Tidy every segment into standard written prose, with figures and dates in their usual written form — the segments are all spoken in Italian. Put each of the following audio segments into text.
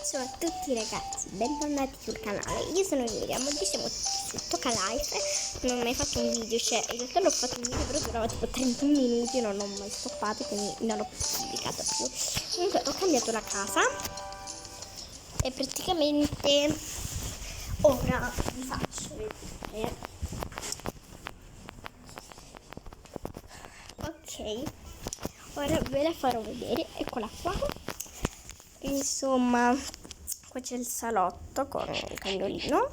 Ciao a tutti ragazzi, bentornati sul canale. Io sono Miriam, oggi siamo su Tocca Life. Non ho mai fatto un video, cioè in realtà l'ho fatto un video però durava tipo 31 minuti, non ho mai stoppato, quindi non l'ho pubblicato più. Comunque ho cambiato la casa e praticamente ora vi faccio vedere. Ok, ora ve la farò vedere, eccola qua. Insomma, qua c'è il salotto con il cagnolino.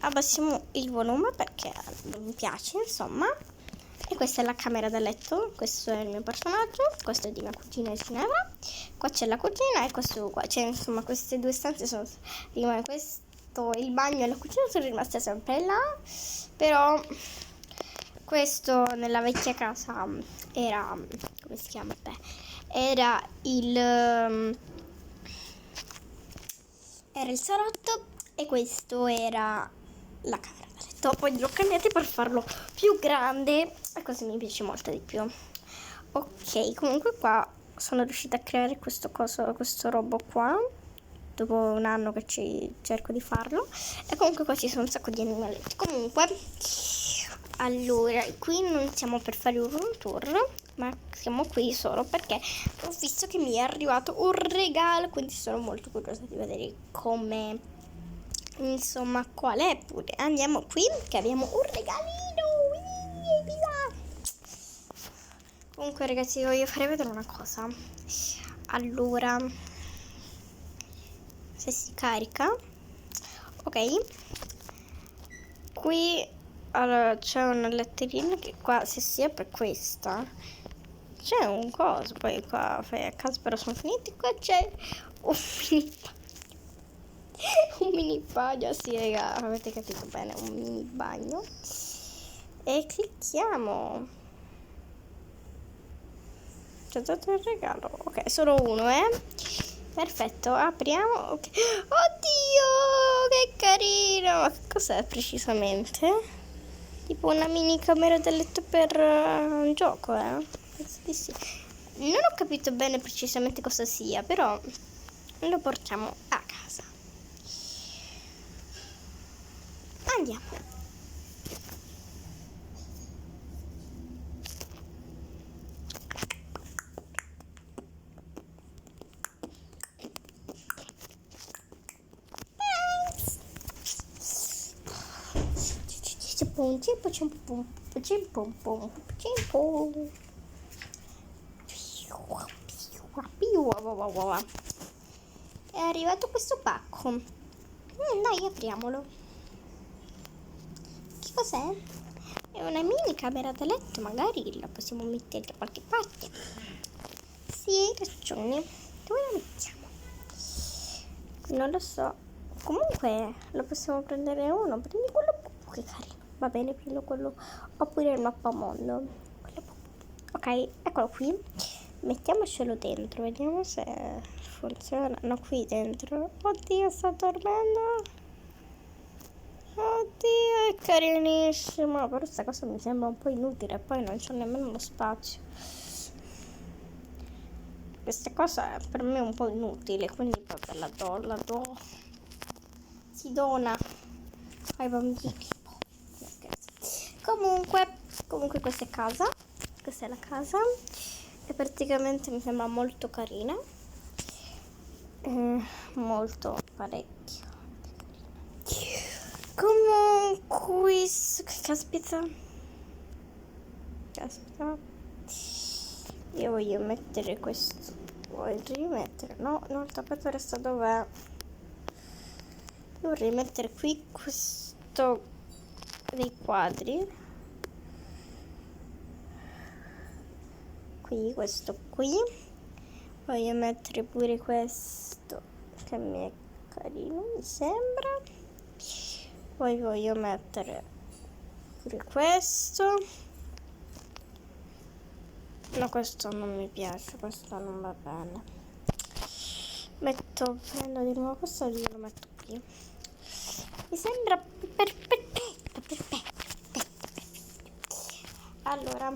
Abbassiamo il volume perché mi piace, insomma. E questa è la camera da letto, questo è il mio personaggio, questo è di mia cugina e cinema. Qua c'è la cucina e questo qua, cioè insomma queste due stanze sono questo, il bagno e la cucina sono rimaste sempre là, però questo nella vecchia casa era, come si chiama? Beh, era il salotto e questo era la camera da letto. Poi l'ho cambiato per farlo più grande e così mi piace molto di più. Ok, comunque qua sono riuscita a creare questo robot qua dopo un anno che cerco di farlo. E comunque qua ci sono un sacco di animaletti. Comunque, allora, qui non siamo per fare un room tour, ma siamo qui solo perché ho visto che mi è arrivato un regalo, quindi sono molto curiosa di vedere come, insomma, qual è. Pure andiamo qui che abbiamo un regalino. Evviva! Comunque ragazzi, vi voglio fare vedere una cosa. Allora, se si carica, ok, qui allora c'è una letterina che qua se si apre questa c'è un coso, poi qua fai a caso però sono finiti. Qua c'è un mini bagno, sì raga, avete capito bene, un mini bagno. E clicchiamo, c'è dato il regalo, ok, solo uno, perfetto, apriamo, okay. Oddio, che carino, ma che cos'è precisamente? Tipo una mini camera da letto per un gioco, penso di sì. Non ho capito bene precisamente cosa sia, però lo portiamo a casa. Andiamo. È arrivato questo pacco. Dai, apriamolo. Che cos'è? È una mini camera da letto, magari la possiamo mettere da qualche parte. Sì, hai ragione. Dove la mettiamo? Non lo so. Comunque lo possiamo prendere uno. Prendi quello che carino. Va bene, prendo quello. Oppure il mappamondo. Ok, eccolo qui. Mettiamocelo dentro. Vediamo se funziona. No, qui dentro. Oddio, sta dormendo. Oddio, è carinissimo. Però questa cosa mi sembra un po' inutile. Poi non c'è nemmeno lo spazio. Questa cosa per me è un po' inutile. Quindi vabbè, la do. Si dona ai bambini. Comunque questa è casa. Questa è la casa. E praticamente mi sembra molto carina. Molto parecchio. Comunque, caspita. Io voglio mettere questo. Voglio rimettere. No, il tappeto resta dov'è. Vorrei mettere qui questo dei quadri. Qui, questo qui. Voglio mettere pure questo che mi è carino, mi sembra. Poi voglio mettere pure questo. No, questo non mi piace, questo non va bene. Prendo di nuovo questo e lo metto qui. Mi sembra perfetto. Allora,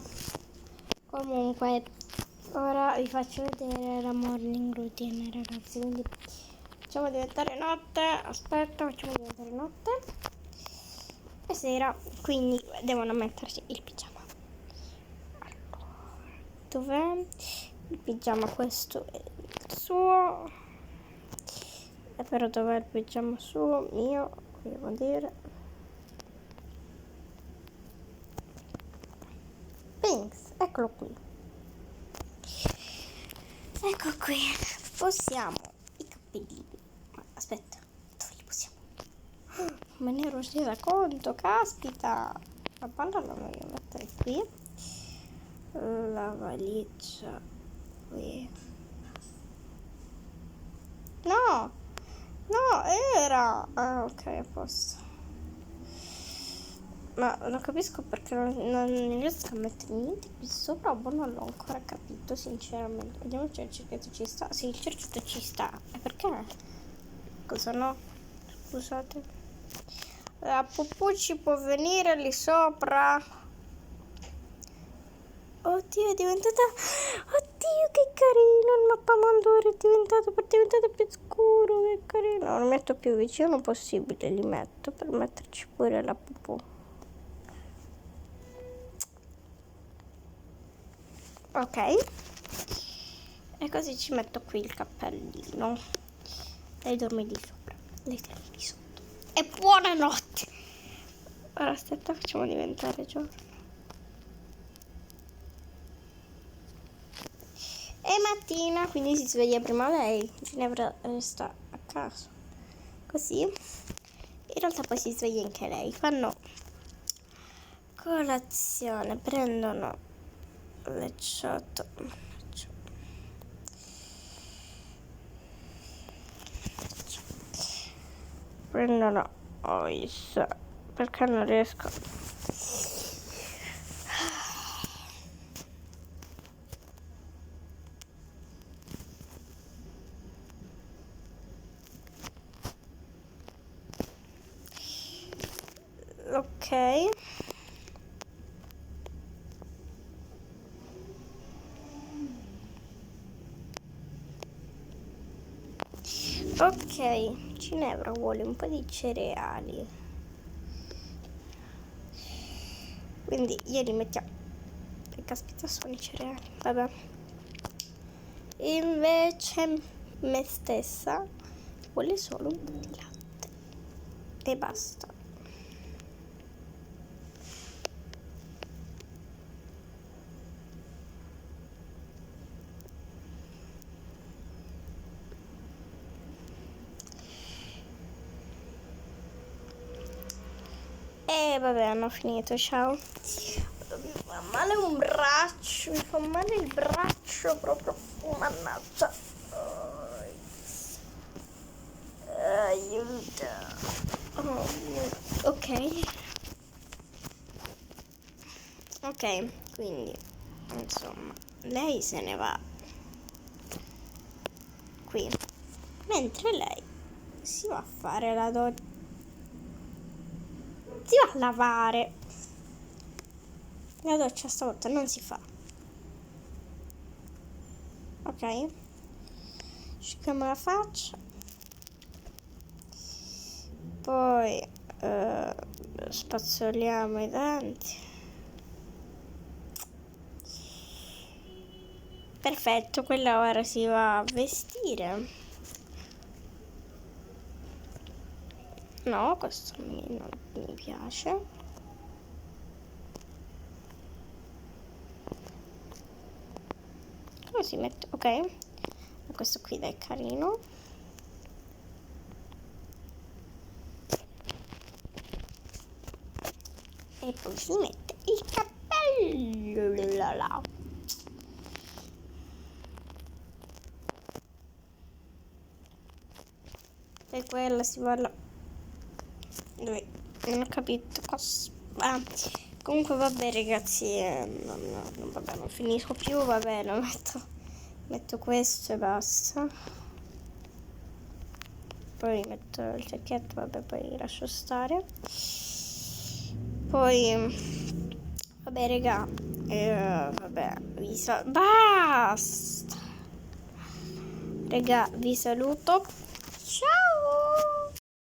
comunque, ora vi faccio vedere la morning routine, ragazzi. Quindi facciamo diventare notte. Aspetta, facciamo diventare notte. È sera, quindi devono mettersi il pigiama. Allora, dov'è il pigiama? Questo è il suo. E però dov'è il pigiama suo? Mio, qui devo dire. Pinks, eccolo qui. Ecco qui. Possiamo i capellini. Ma aspetta, dove li possiamo? Me ne ero resa conto, caspita. La palla la voglio mettere qui. La valigia qui. No, no, era. Ah, ok, a posto. Ma non capisco perché non riesco a mettere niente qui sopra, boh, non l'ho ancora capito, sinceramente. Vediamo se il cerchietto ci sta. Sì, il cerchietto ci sta. E perché? Cosa no? Scusate. La pupù ci può venire lì sopra. Oddio, è diventata... Oddio, che carino, il mappamandore è diventato più scuro, che carino. Non lo metto più vicino possibile, li metto per metterci pure la pupù. Ok, e così ci metto qui il cappellino. Lei dorme lì sopra, lei dorme lì sotto. E buonanotte. Ora aspetta, facciamo diventare giorno. È mattina, quindi si sveglia prima lei. Ginevra resta a casa. Così. In realtà poi si sveglia anche lei. Fanno colazione, prendono le ciotole. Prendono ois perché non riesco. Ok. Ok, Ginevra vuole un po' di cereali. Quindi glieli mettiamo. Che caspita sono i cereali? Vabbè. Invece me stessa vuole solo un po' di latte. E basta. E vabbè, hanno finito, ciao. Mi fa male un braccio, mi fa male il braccio proprio, mannaggia. Aiuto. Ok. Ok, quindi, insomma, lei se ne va qui, mentre lei si va a fare la doccia. Si va a lavare. La doccia stavolta non si fa. Ok. Asciughiamo la faccia. Poi spazzoliamo i denti. Perfetto, quella ora si va a vestire. No, questo non mi piace. Come si mette? Ok. Questo qui dai, carino. E poi si mette il cappello là. E quella si va là. Dove? Non ho capito cosa. Ah, comunque vabbè ragazzi, vabbè, non finisco più, vabbè, lo metto questo e basta. Poi metto il cerchietto, vabbè, poi lascio stare. Poi vabbè raga, vabbè, basta raga, vi saluto. Ciao!